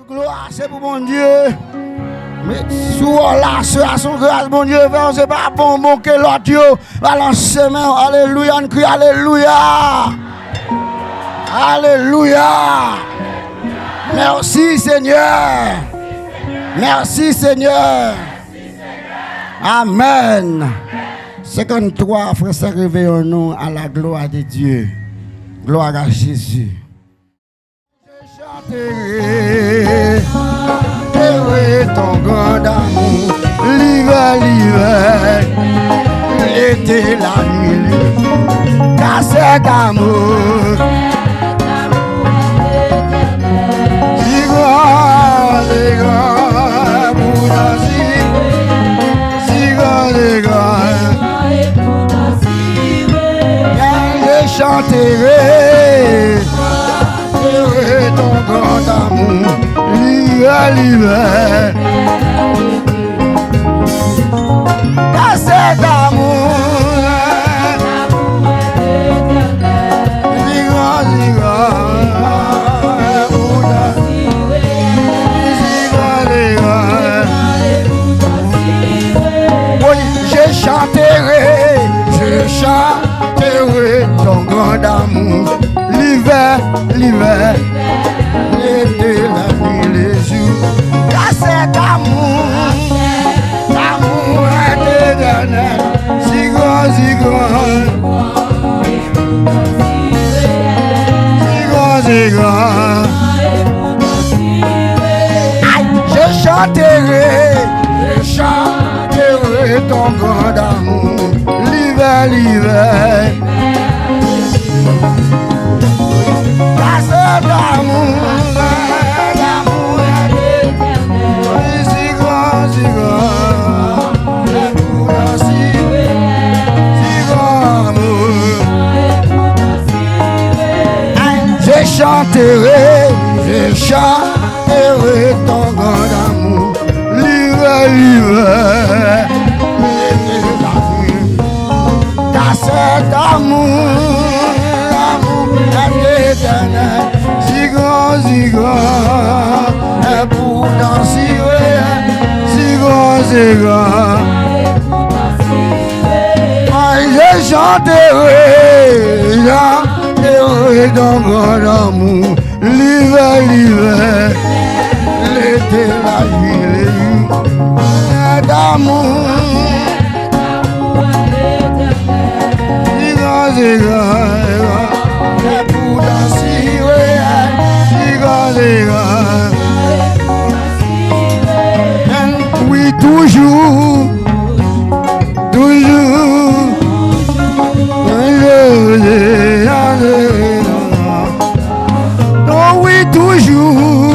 Gloire, c'est pour mon Dieu. Mais sous la à son grâce, mon Dieu, c'est pas bon que l'autre balance ses mains. Alléluia, on crie Alléluia. Alléluia. Merci Seigneur. Merci Seigneur. Amen. 53 frères, c'est réveillons-nous à la gloire de Dieu. Gloire à Jésus. Je chanterai ton grand amour, l'hiver, l'été, la nuit, car cet amour, si grand, je chanterai ton grand amour, l'hiver, car cet amour, je chanterai ton grand amour, l'hiver, l'été, la nuit, les jours, car cet amour, l'amour est éternel, si grand, si grand. Je chanterai ton grand amour, l'hiver, car cet amour, l'amour est éternel, si grand, si grand amour. Je chanterai ton grand amour, l'hiver, car cet amour, l'amour est éternel, si grand, et pourtant si vrai, si grand. Je chanterai ton grand amour, l'hiver, l'été, la nuit, les jours, cet amour, si grand, et pourtant si vrai, si grand. Oui, toujours. Oh oui, toujours.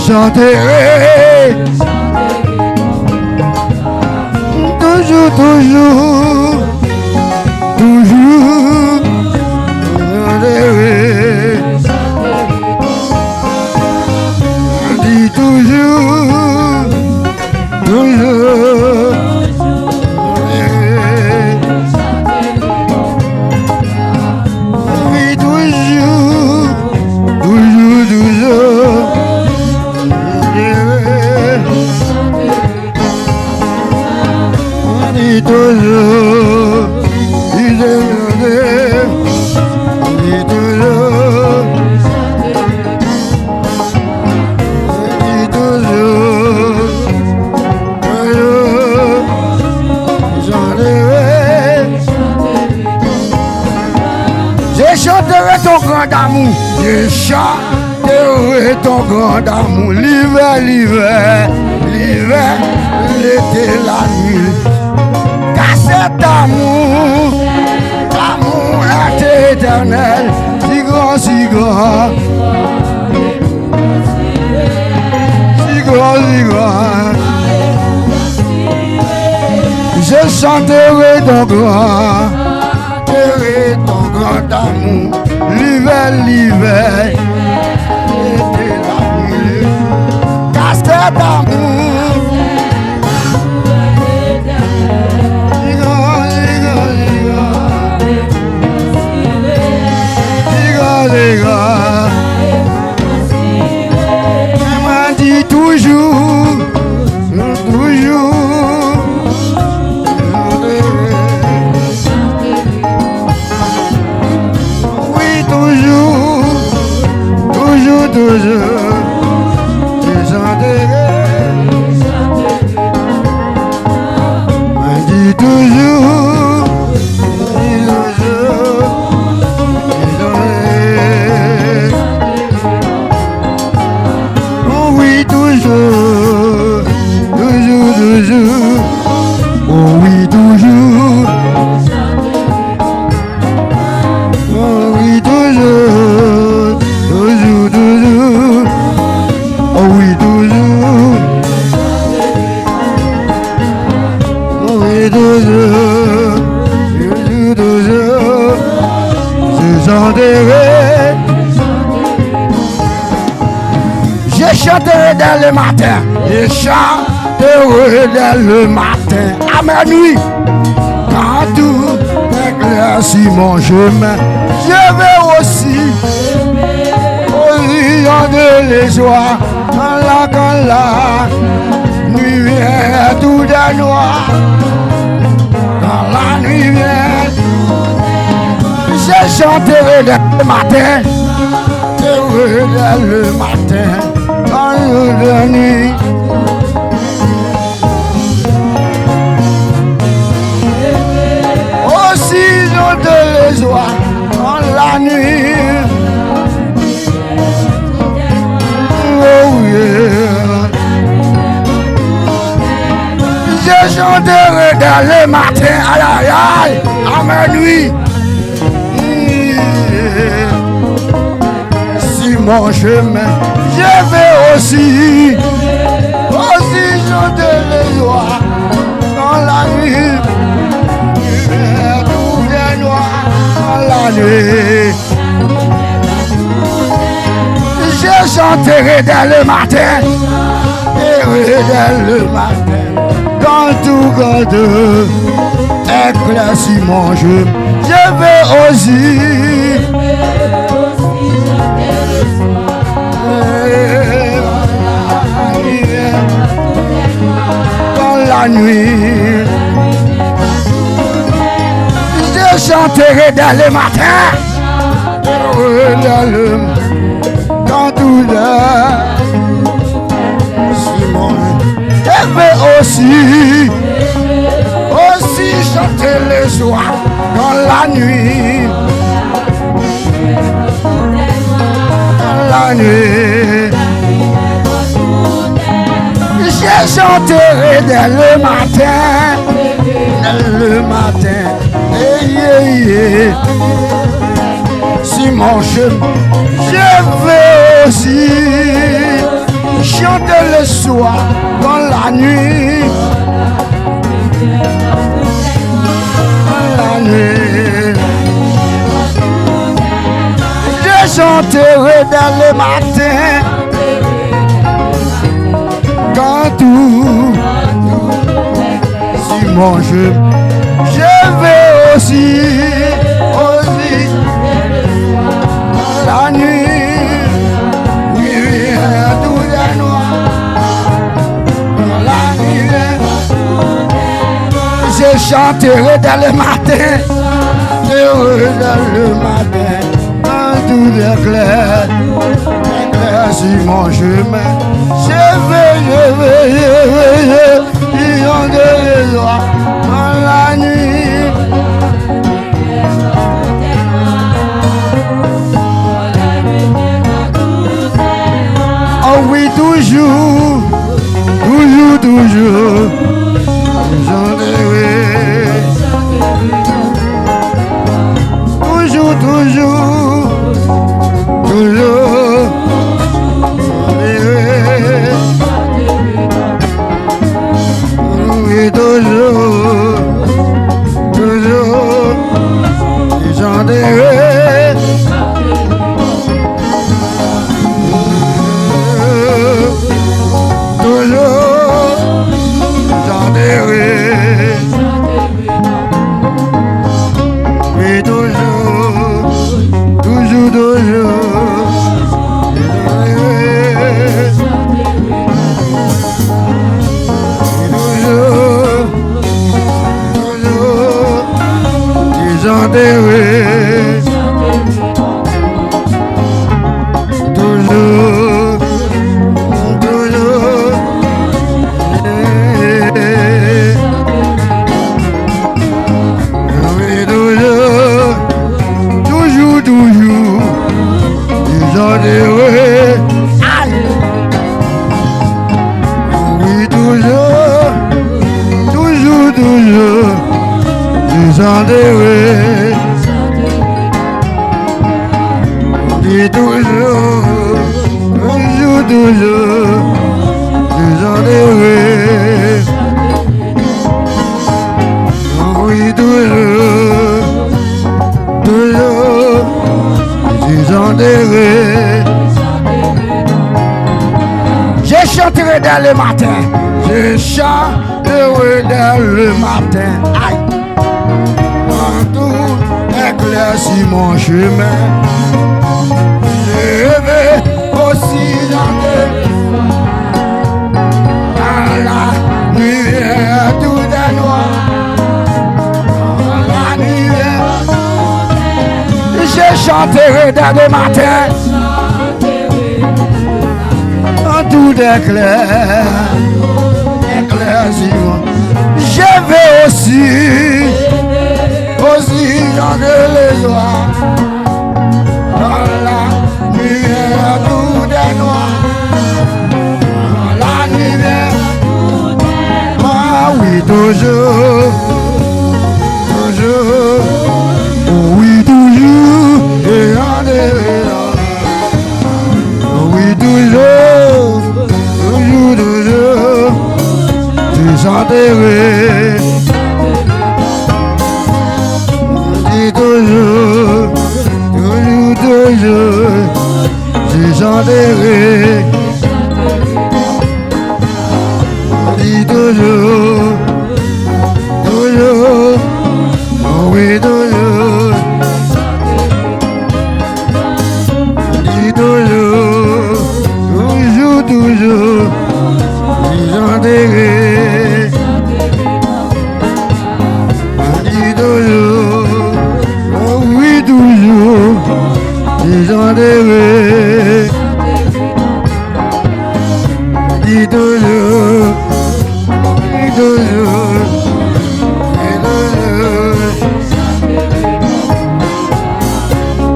Chanterai. Toujours. Dis toujours. Oui, toujours. Je chanterai ton grand amour, je chanterai ton grand amour, l'hiver, l'été, la nuit, car cet amour, l'amour est éternel, si grand, si grand. Je chanterai ton grand amour, l'hiver, l'été, la nuit, car cet amour, toujours, je chanterai. Je dis toujours, oui, toujours, toujours, toujours, oh oui, toujours, oh oui, toujours, toujours, toujours, oh oui, toujours, oh oui, toujours, toujours, toujours, je chanterai. Je chanterai dès le matin, je chanterai dès le matin, à ma nuit, quand tout éclaircit mon chemin, je vais aussi au rayon de l'espoir, quand la nuit vient, tout est noir, quand la nuit vient, je chanterai dès le matin, dès le matin. La nuit, aussi je te les vois en la nuit. Oh yeah. Je chanterai dans le matin à ma nuit. Si mon chemin je vais aussi chanter les joies dans la nuit, tout est noir dans la nuit. Je chanterai dès le matin, et dès le matin, quand tout God éclaircit mon jeu, je vais aussi. La nuit, je chanterai dès le matin, quand tout l'heure, je vais aussi chanter le soir, dans la nuit, dans la nuit. Je chanterai dès le matin, si mon chemin, je vais aussi chanter le soir, dans la nuit, je chanterai dès le matin, quand tout, si mon jeu, je vais aussi, la nuit, tout est noir, la nuit, je chanterai dès le matin, quand tout est clair, sur mon chemin, je vais, de joie dans la nuit. Oh oui, toujours, toujours, heureux. On dit toujours, toujours, nous sommes heureux. Oui, toujours, nous sommes heureux. Je chanterai dès le matin. Je chanterai dès le matin. Aïe. Quand tout éclaircit mon chemin, je vais aussi chanter. Dans la nuit, tout est noir. Dans la nuit, je chanterai dès le matin. Tout est clair, éclaircissement. Je vais aussi chanter les joies. Dans la nuit, tout est noir. Dans la nuit, ah oui, toujours, oui, toujours, et en dehors. Oui, toujours, tu chanterais. Dis toujours, tu chanterais. Dis toujours, oui, toujours. Dis toujours, tu chanterais. Dis toujours, oui, toujours, tu chanterais. Dis toujours,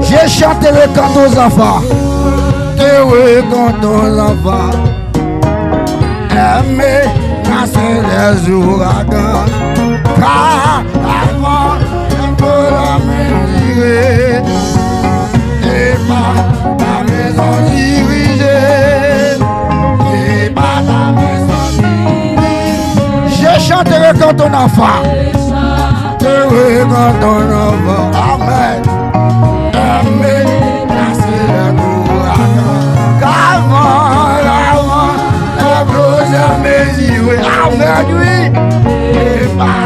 je chanterai quand aux enfants, quand aux enfants, aimer, casser les ouragans, car avant, un peu la mesurer, et pas la maison dirigée, et pas la maison dirigée. Je chanterai quand ton enfant, quand ton enfant, amen. Amen. Casser les ouragans, qu'avant, la blouse à mesurer, amen, oui. Et pas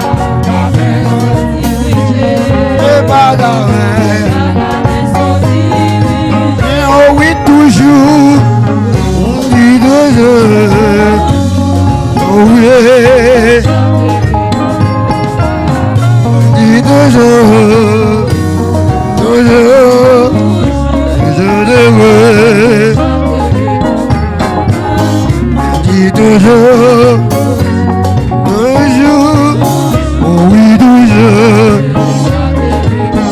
la maison dirigée, et pas la maison dirigée. Oh oui, toujours, on dit toujours, oh oui, on dit toujours, dis toujours, oh oui, toujours, dis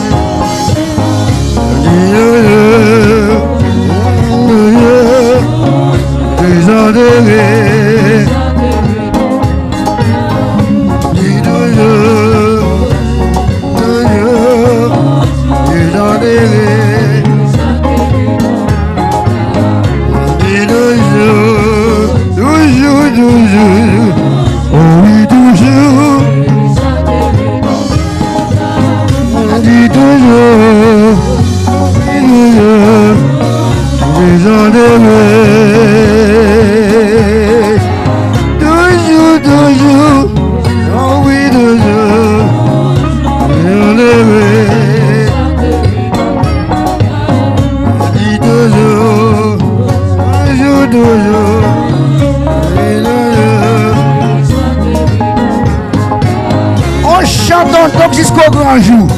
On chante donc jusqu'au grand jour.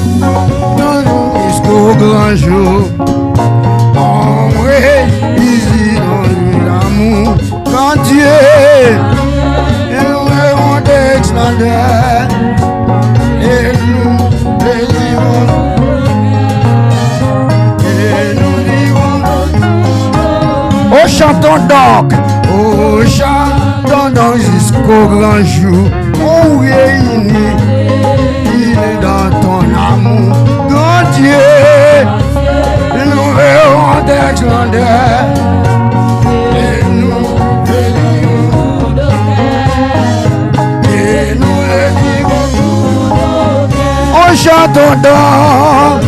Jusqu'au grand jour. On réussit dans l'amour. Quand Dieu est vraiment extraordinaire. Et nous désirons. Et nous dirons. Oh, chantons donc. Oh, chantons donc jusqu'au grand jour. On réunit. Il est dans ton amour, grand Dieu, nous verrons des grandeurs. Et nous le dirons en chantant dans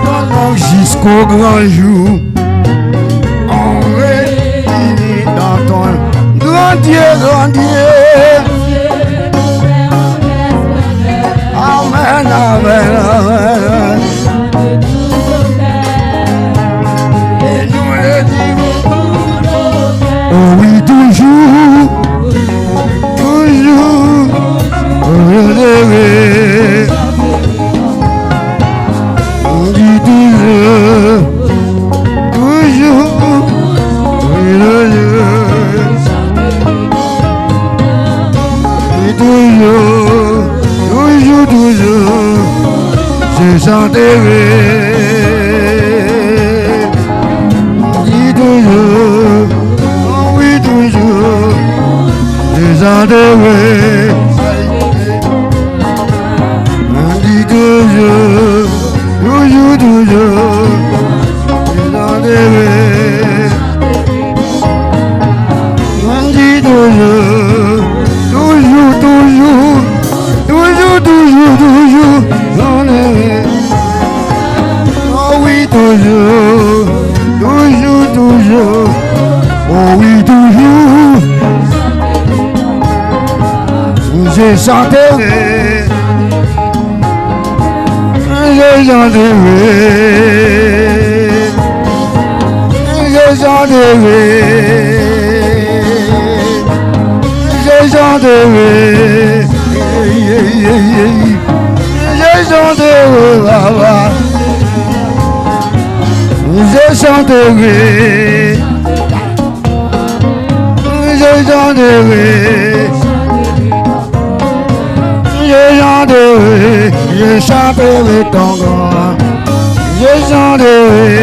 ton nom jusqu'au grand jour. On réunit dans ton grand Dieu, grand Dieu. Amen, amen, amen. Et nous le dirons. Oh oui, toujours, toujours, on dit toujours, toujours, toujours, je chanterai. On dit toujours, oh oui, toujours, je chanterai. On dit toujours, toujours, toujours, je chanterai. On dit toujours, toujours, toujours, toujours, toujours, toujours, on est. Oh oui, toujours, toujours, toujours, oh oui, toujours, je chanterai, je chanterai, je chanterai. Je chanterai, je chanterai, Baba. Je chanterai, je chanterai, je chanterai, je chanterai ton grand, je chanterai.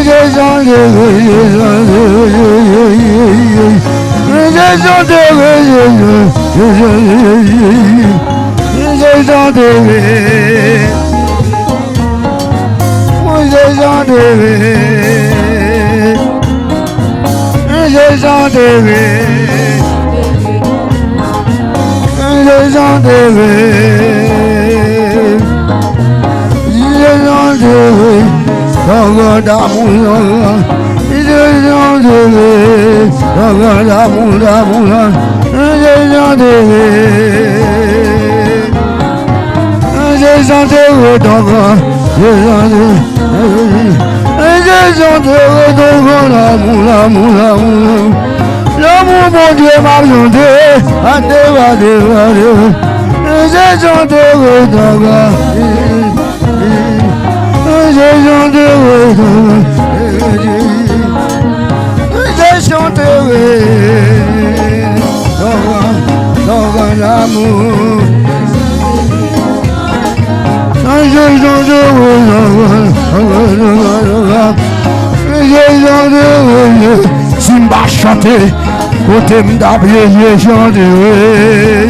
Je chanterai, l'amour, mon Dieu m'a chanté, je chanterai ton grand, je chanterai ton grand amour. Je chanterai, Simba chanter, côté m'dabler, je chanterai.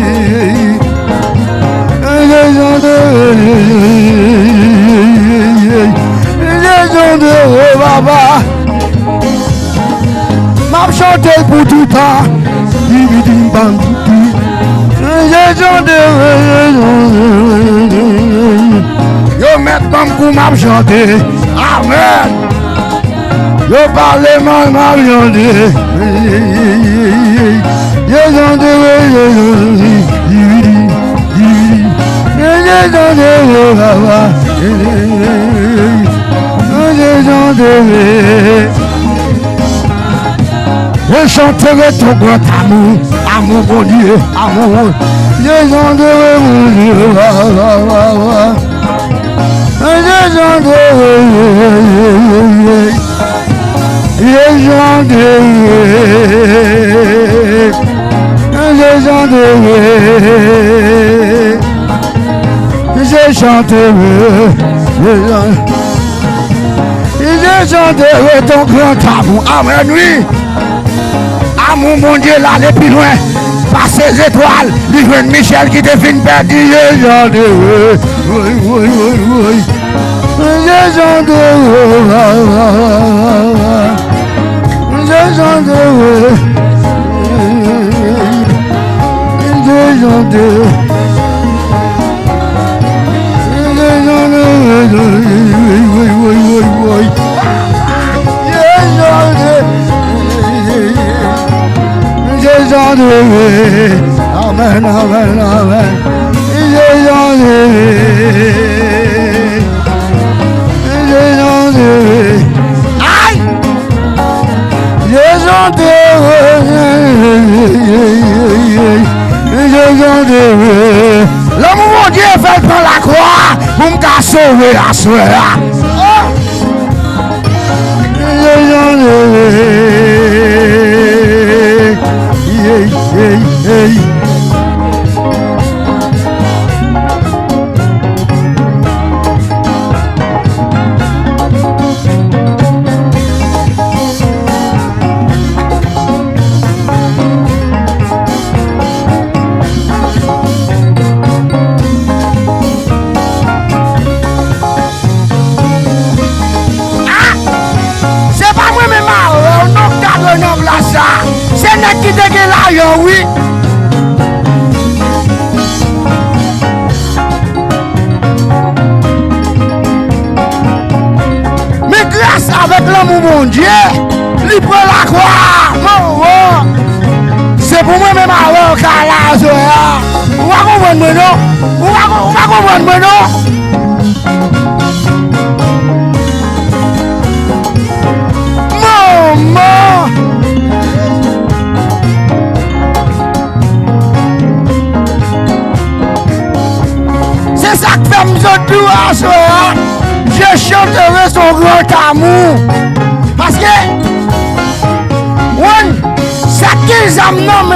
Je chanterai, Baba. M'a chanté pour tout le temps. Je chanterai. Yo maintenant qu'on m'a chanté. Amen. Yo parle mal m'a chanté. Je chanterai. Je chanterai, Baba. Je chanterai. Je chanterai ton grand amour, amour mon Dieu, amour. Je chanterai mon Dieu, je chanterai, je chanterai ton grand amour. Amen, oui. Amour, mon Dieu, là, aller plus loin. par ses étoiles, il veut Michel qui te fin perdu, gens de oui, oui, oui, oui. Gens de gens de amen, amen, amen. Aïe! L'amour mon Dieu fait prendre la croix pour me sauver la soeur. C'est notre qui dégueule là, oui. Mais grâce avec l'amour mon Dieu, il prend la croix. C'est pour moi-même avoir un calage. Vous va comprendre maintenant? Vous va comprendre maintenant? Maman! C'est ça que fait me tout à soir. Je chanterai son grand amour. Parce que, ça qu'ils amènent,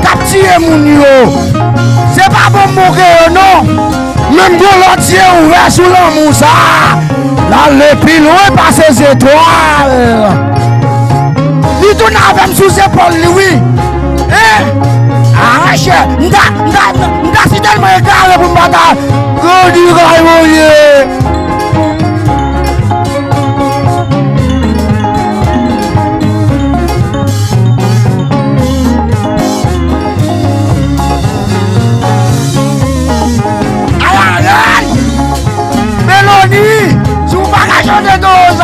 capturer mon yo. C'est pas pour mourir, non. Même pour l'entier ouvert sous l'amour, ça. Là, le plus loin par ses étoiles. Il tourne avec sous ses épaules, oui. Eh? Arrache, m'da si tellement égaré pour me battre. Gros du rail, mon Dieu. Mélodie, sous bagage de dose,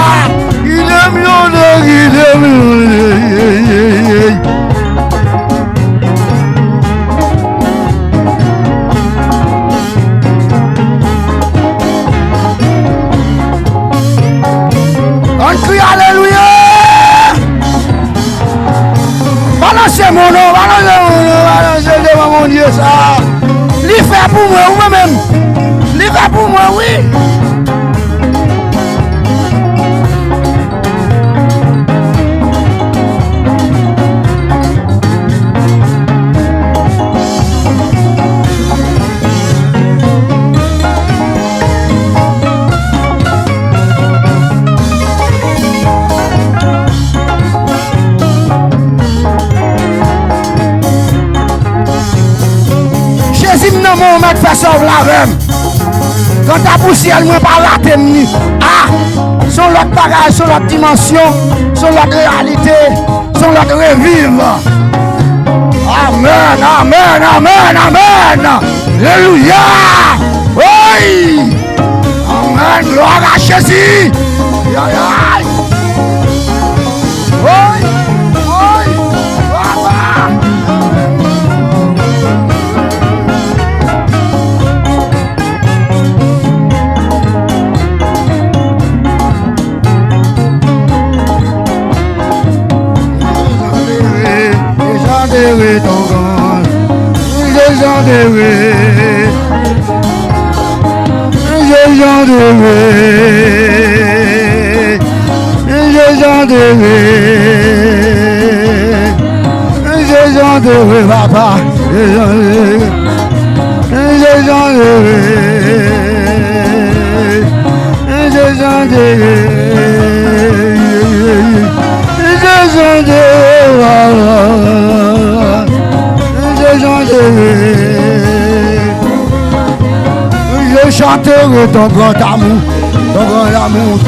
il est mieux. On crie alléluia. Balancez mon nom, balancez devant mon Dieu ça. Il fait pour moi, moi-même. Il fait pour moi, oui. Mon mec fait sauver la veine. Quand ta poussière, moi par la témoin. Ah, son l'autre bagage, son l'autre dimension, son l'autre réalité, son l'autre revivre. Amen, amen, amen, amen. Alléluia. Oui. Amen, gloire à Jésus. Aïe, aïe. Oui, oui, papa. Ton grand, j'en devais, papa, chanterai ton grand amour, ton grand amour.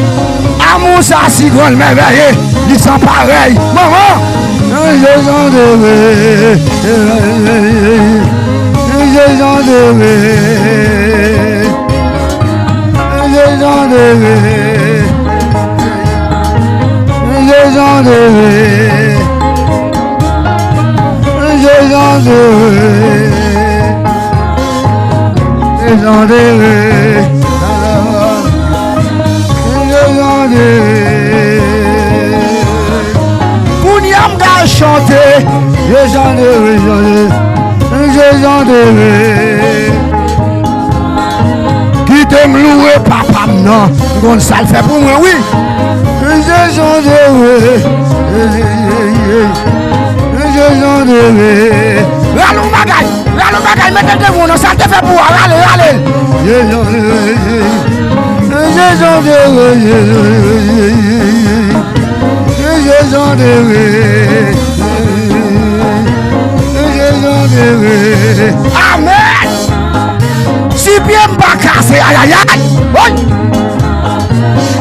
Amour, ça, si grand merveille, il sent pareil. Maman, je chanterai, je chanterai, je chanterai, je chanterai, je chanterai. Pouniam ga chanter, je chanterai. Qui t'aime louer papa non, bon ça le fait pour moi oui. Je chanterai. Ralou bagay, mettez de vous, ça te fait pour allez. Je chanterai. Amen. Si bien m'ba cassé, aïe.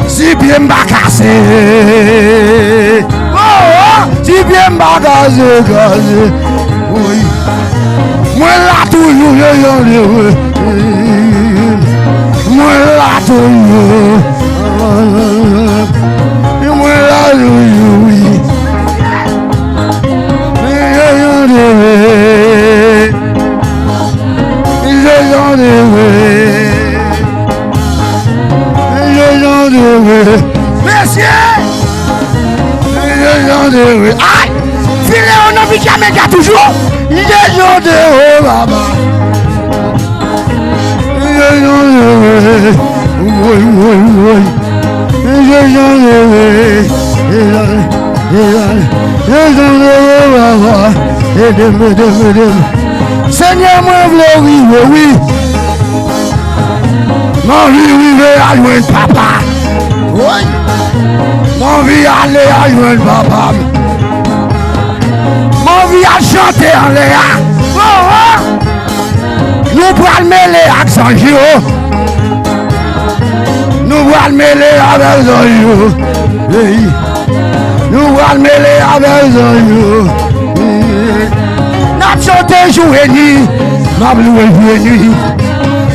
Si bien m'ba cassé. Si bien m'ba cassé. Oui. Moi là toujours, moi là toujours, moi là toujours, oui. Messieurs, aïe, filet on a vu jamais toujours. Il est de Baba. Seigneur, moi, oui. Mon vie, à joindre papa. Oui. Mon vie, aller à joindre papa. Mon vie, à chanter en l'air. Nous pouvons mêler avec Sanjio. Nous pouvons mêler avec Sanjio. Nous pouvons mêler avec Sanjio. Nous chanter jour et nuit. Nous louer jour et nuit.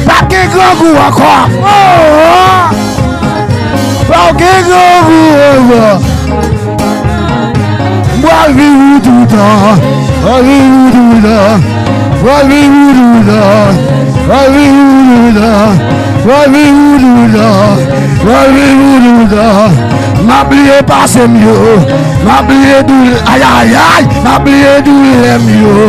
Pas de grand goût encore. Pas de grand goût encore. Moi, je vis tout le temps. M'oubliez pas c'est mieux. M'oubliez d'où aïe. M'oubliez d'où il est mieux.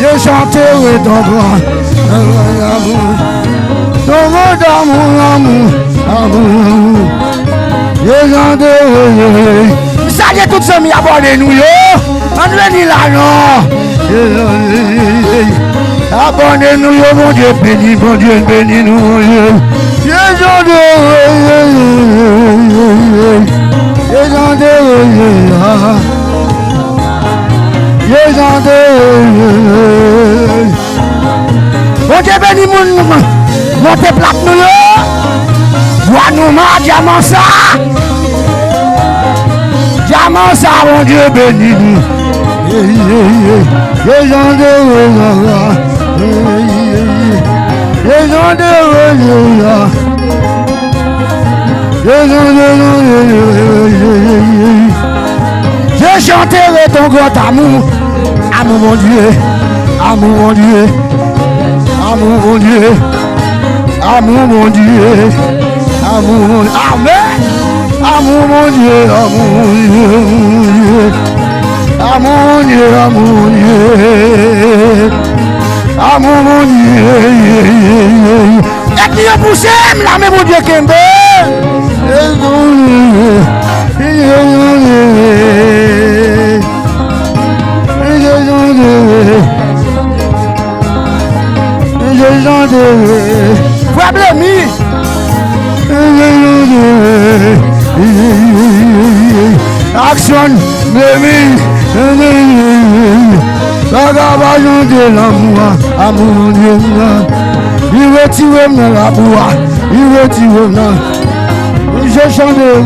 Je chanterai ton grand amour. Salut toutes ces amis, abonnez-nous yo. Abonnez-nous là non. Abonnez-nous yo, mon Dieu béni nous yo. Je mon Dieu béni mon montez plate nous yo. Vois nous ma diamant ça. Diamant ça mon Dieu béni nous. Je chanterai ton grand amour. Amour mon Dieu. Amour mon Dieu. Amour mon Dieu. Amour mon Dieu. Amour mon Dieu. Amen. Amour mon Dieu. Amour mon Dieu. Amour mon Dieu. Amour mon Dieu. Amour mon Dieu. Et qui est poussé, là, mais mon Dieu, Kembe. Action, baby. La gavajon de l'amour, amour Dieu. Il retire la boue, il retire la. Je chanterai,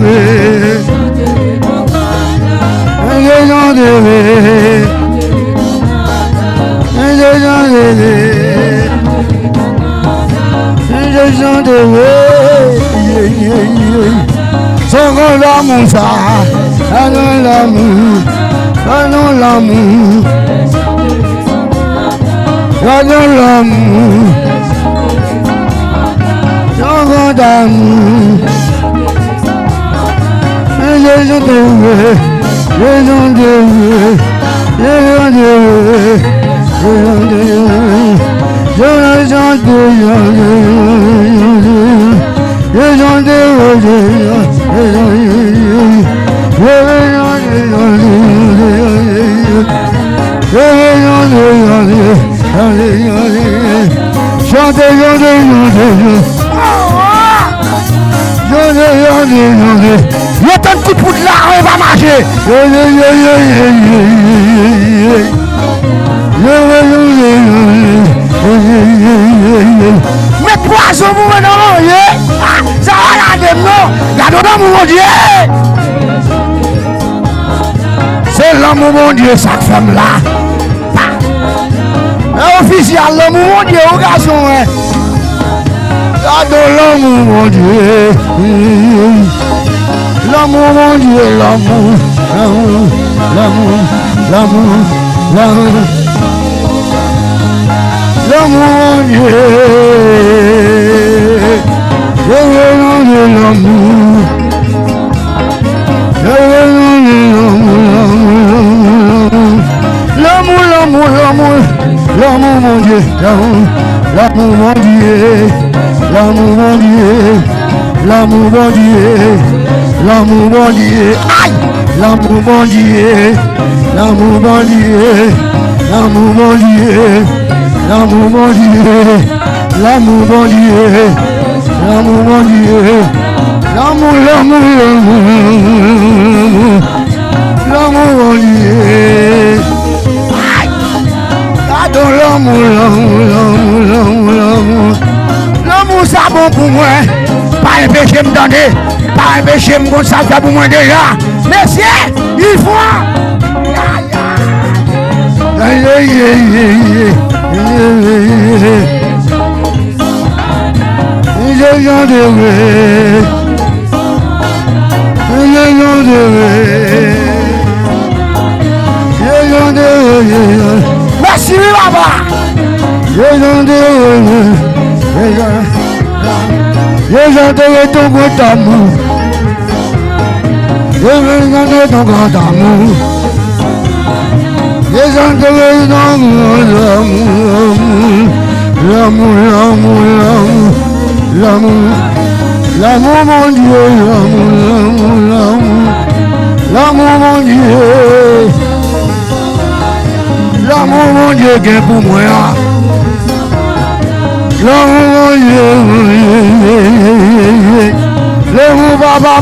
je chanterai, je chanterai, je chanterai. Sans l'amour, ça, sans l'amour, sans l'amour, sans l'amour, sans l'amour. Je chanterai, je chanterai, je il y a tant de coups de là, on va marcher. Mais poisson, vous me donnez, ça va regarder, non? Regardez, mon Dieu. C'est l'homme, mon Dieu, cette femme-là. Officiel, l'homme, mon Dieu, au garçon, hein. Regardez l'homme, mon Dieu. L'amour, mon Dieu, l'amour, l'amour, l'amour, l'amour, l'amour, l'amour, mon Dieu, je veux l'amour, je veux l'amour, l'amour, l'amour, l'amour, mon Dieu, l'amour, l'amour, mon Dieu, l'amour, mon Dieu, l'amour, mon Dieu. L'amour mon Dieu, aïe, l'amour mon Dieu, l'amour mon Dieu, l'amour mon Dieu, l'amour mon Dieu, l'amour mon Dieu, l'amour mon Dieu, l'amour, l'amour, l'amour mon Dieu, aïe, adore l'amour, l'amour, l'amour, l'amour, l'amour ça bon pour moi, pas un péché me donner. Pas un péché, me ça fait pour moi déjà. Messieurs, il faut. Merci, papa. Je chanterai ton grand amour. Je chanterai ton grand amour. Je chanterai ton grand amour. L'amour, l'amour, l'amour, l'amour, l'amour, mon Dieu, l'amour, l'amour, l'amour, l'amour, mon Dieu, l'amour, mon Dieu, qui est pour moi. L'amour, l'amour, papa,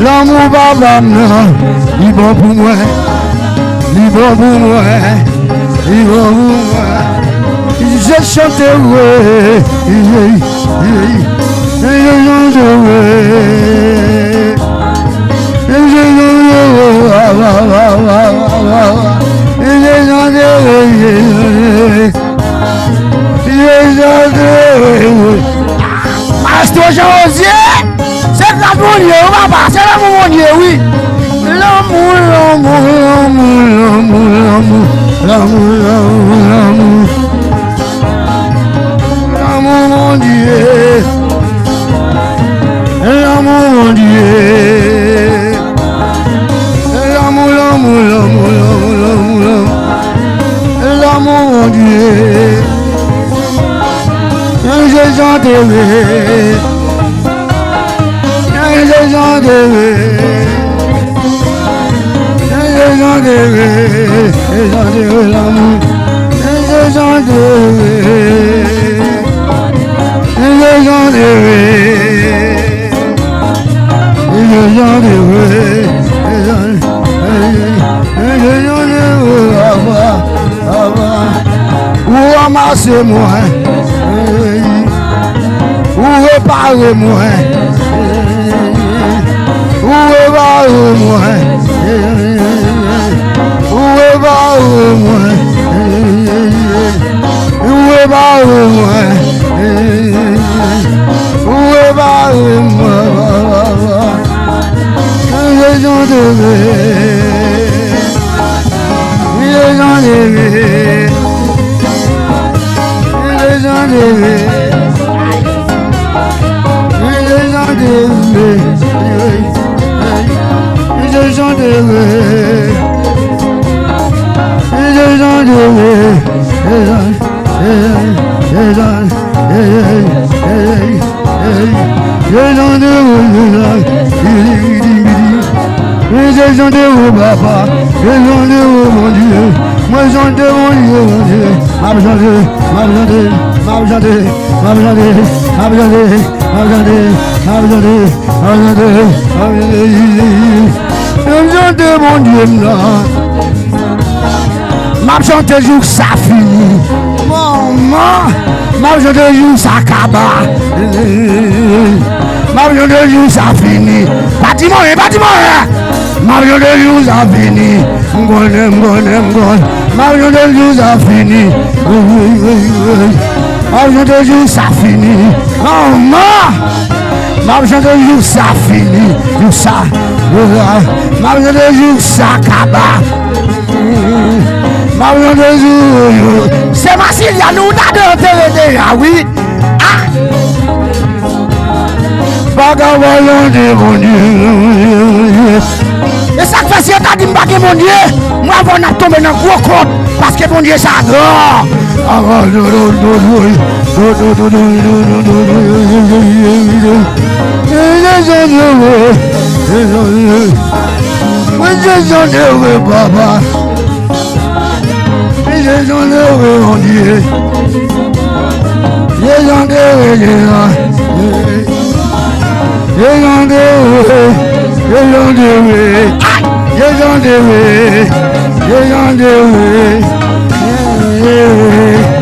l'amour, papa, il est bon pour moi, il est bon pour moi, il est bon pour moi. Je chanterai, je Pasteur Jean-Osier, c'est l'amour mon Dieu, papa, c'est l'amour mon Dieu, oui. L'amour, l'amour, l'amour, l'amour, l'amour, l'amour, l'amour, l'amour, mon Dieu, l'amour, mon Dieu, l'amour, l'amour, l'amour, l'amour, l'amour, Ramassez-moi, réparez-moi, réparez-moi, réparez-moi, réparez-moi, réparez-moi, les gens de papa, mon Dieu, moi j'en de mon Dieu, m'a chanté jour ça fini, maman, m'a chanté jour ça kaba, m'a chanté jour ça fini, bâtiment, Mario de Dieu a fini, Mario de Dieu a fini, Mario de Dieu a fini, Mario de Dieu a fini, Mario de Dieu a kaba, Mario de Dieu, c'est Massilia nous a de ah oui, Vagabond de mon Dieu. Et ça fait si tu as dit que mon Dieu, moi on a tombé dans le gros compte parce que mon Dieu s'adore. Papa. Mon Dieu.